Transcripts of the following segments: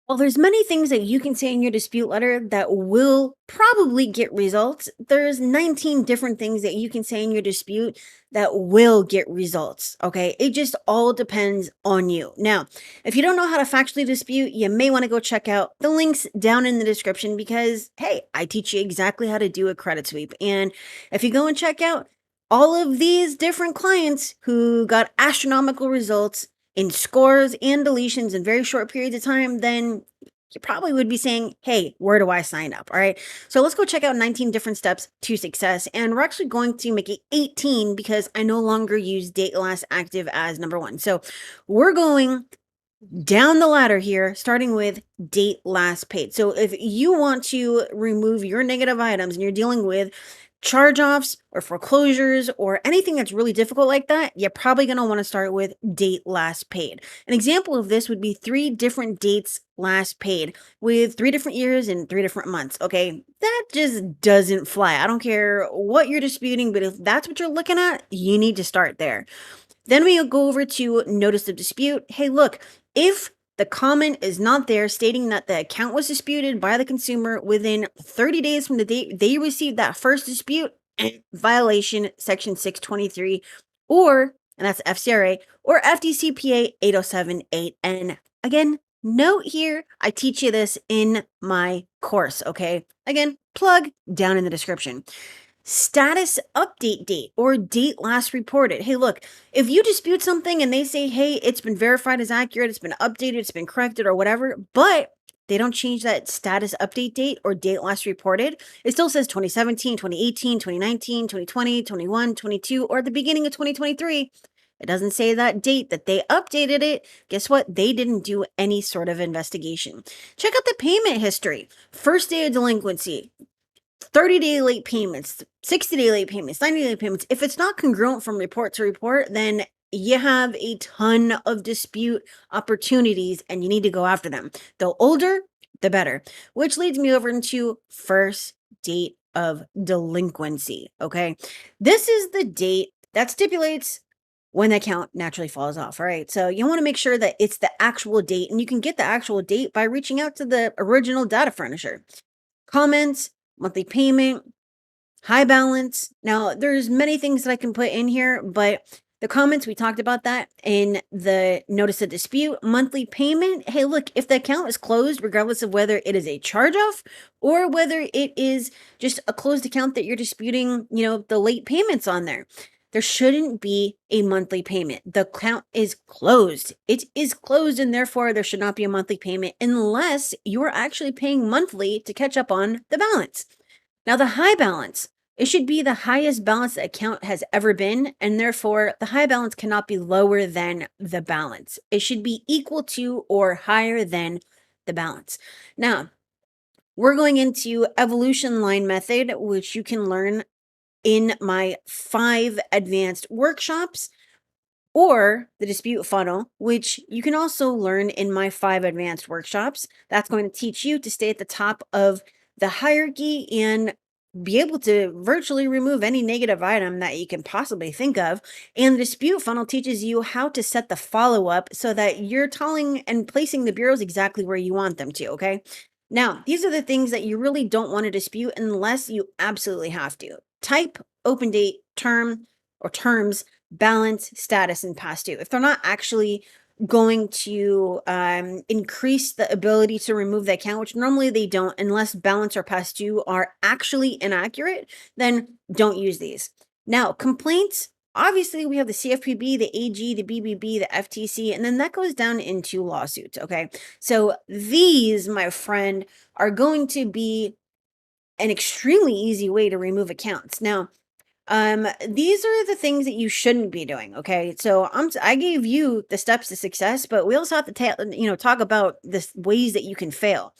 Well, there's many things that you can say in your dispute letter that will probably get results. There's 19 different things that you can say in your dispute that will get results. Okay. It just all depends on you. Now, if you don't know how to factually dispute, you may want to go check out the links down in the description because, hey, I teach you exactly how to do a credit sweep. And if you go and check out all of these different clients who got astronomical results in scores and deletions in very short periods of time, then you probably would be saying, hey, where do I sign up? All right. So let's go check out 19 different steps to success. And we're actually going to make it 18 because I no longer use date last active as number one. So we're going down the ladder here, starting with date last paid. So if you want to remove your negative items and you're dealing with charge offs or foreclosures or anything that's really difficult like that, you're probably going to want to start with date last paid. An example of this would be 3 different dates last paid with 3 different years and 3 different months. Okay. That just doesn't fly. I don't care what you're disputing, but if that's what you're looking at, you need to start there. Then we'll go over to notice of dispute. Hey, look, if the comment is not there stating that the account was disputed by the consumer within 30 days from the date they received that first dispute, violation section 623 or, and that's FCRA, or FDCPA 8078N. Again, note here, I teach you this in my course, okay? Again, plug down in the description. Status update date or date last reported. Hey, look, if you dispute something and they say, hey, it's been verified as accurate, it's been updated, it's been corrected, or whatever, but they don't change that status update date or date last reported, it still says 2017, 2018, 2019, 2020, 21, 22, or at the beginning of 2023. It doesn't say that date that they updated it. Guess what? They didn't do any sort of investigation. Check out the payment history. First day of delinquency, 30-day late payments, 60-day late payments, 90-day late payments. If it's not congruent from report to report, then you have a ton of dispute opportunities and you need to go after them. The older, the better, which leads me over into first date of delinquency. Okay. This is the date that stipulates when the account naturally falls off. All right. So you want to make sure that it's the actual date, and you can get the actual date by reaching out to the original data furnisher. Comments, monthly payment, high balance. Now, there's many things that I can put in here, but the comments, we talked about that in the notice of dispute. Monthly payment, hey, look, if the account is closed, regardless of whether it is a charge off or whether it is just a closed account that you're disputing, the late payments on there shouldn't be a monthly payment. The account is closed. It is closed, and therefore there should not be a monthly payment unless you are actually paying monthly to catch up on the balance. Now, the high balance, it should be the highest balance the account has ever been, and therefore the high balance cannot be lower than the balance. It should be equal to or higher than the balance. Now, we're going into evolution line method, which you can learn in my 5 advanced workshops, or the dispute funnel, which you can also learn in my 5 advanced workshops. That's going to teach you to stay at the top of the hierarchy and be able to virtually remove any negative item that you can possibly think of. And the dispute funnel teaches you how to set the follow up so that you're telling and placing the bureaus exactly where you want them to. Okay. Now, these are the things that you really don't want to dispute unless you absolutely have to. Type, open date, term or terms, balance, status, and past due. If they're not actually going to increase the ability to remove the account, which normally they don't, unless balance or past due are actually inaccurate, then don't use these. Now, complaints. Obviously, we have the CFPB, the AG, the BBB, the FTC, and then that goes down into lawsuits. Okay. So these, my friend, are going to be an extremely easy way to remove accounts. Now, these are the things that you shouldn't be doing. Okay, so I gave you the steps to success, but we also have to talk about the ways that you can fail.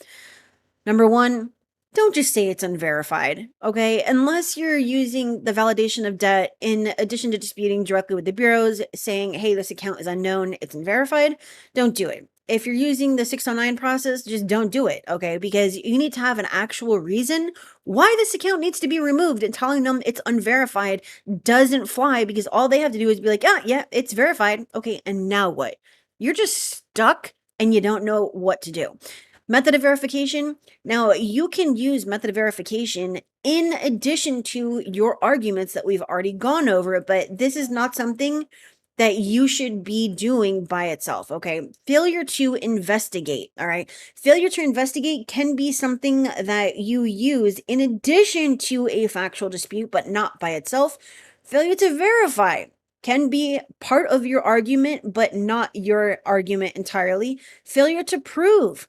Number one, don't just say it's unverified. Okay, unless you're using the validation of debt in addition to disputing directly with the bureaus, saying, "Hey, this account is unknown, it's unverified." Don't do it. If you're using the 609 process, just don't do it, okay? Because you need to have an actual reason why this account needs to be removed, and telling them it's unverified doesn't fly because all they have to do is be like, "Ah, yeah, it's verified." Okay, and now what? You're just stuck and you don't know what to do. Method of verification. Now, you can use method of verification in addition to your arguments that we've already gone over, but this is not something that you should be doing by itself, okay? Failure to investigate, all right? Failure to investigate can be something that you use in addition to a factual dispute, but not by itself. Failure to verify can be part of your argument, but not your argument entirely. Failure to prove,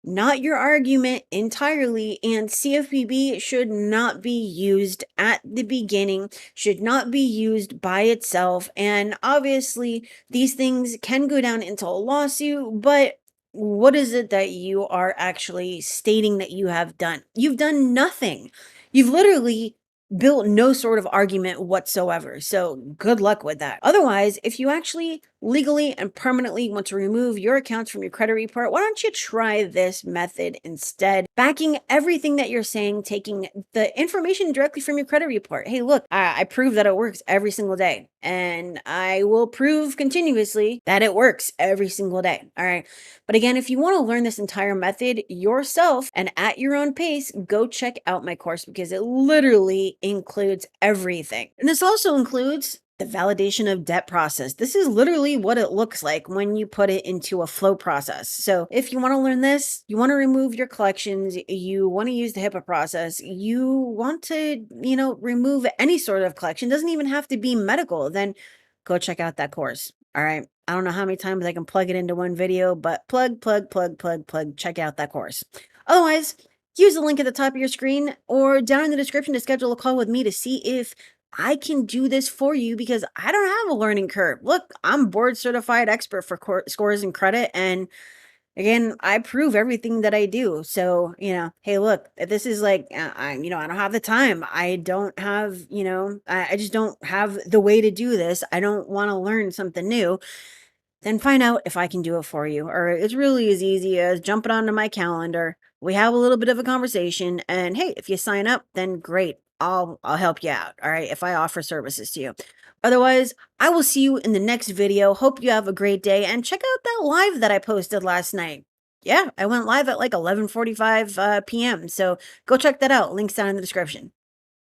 not your argument entirely, and CFPB should not be used at the beginning, should not be used by itself. And obviously, these things can go down into a lawsuit, but what is it that you are actually stating that you have done? You've done nothing. You've literally built no sort of argument whatsoever. So good luck with that. Otherwise, if you actually legally and permanently want to remove your accounts from your credit report, why don't you try this method instead? Backing everything that you're saying, taking the information directly from your credit report. Hey, look, I prove that it works every single day. And I will prove continuously that it works every single day. All right. But again, if you want to learn this entire method yourself and at your own pace, go check out my course because it literally includes everything. And this also includes the validation of debt process. This is literally what it looks like when you put it into a flow process. So if you want to learn this, you want to remove your collections, you want to use the HIPAA process, you want to, remove any sort of collection, doesn't even have to be medical, then go check out that course. All right. I don't know how many times I can plug it into one video, but plug, check out that course. Otherwise, use the link at the top of your screen or down in the description to schedule a call with me to see if I can do this for you because I don't have a learning curve. Look, I'm board certified expert for scores and credit. And again, I prove everything that I do. So, hey, look, if this is like, I don't have the time. I don't have, I just don't have the way to do this. I don't want to learn something new. Then find out if I can do it for you. Or it's really as easy as jumping onto my calendar. We have a little bit of a conversation, and hey, if you sign up, then great. I'll help you out. All right, if I offer services to you. Otherwise, I will see you in the next video. Hope you have a great day and check out that live that I posted last night. Yeah, I went live at like 11:45 p.m. So go check that out. Links down in the description.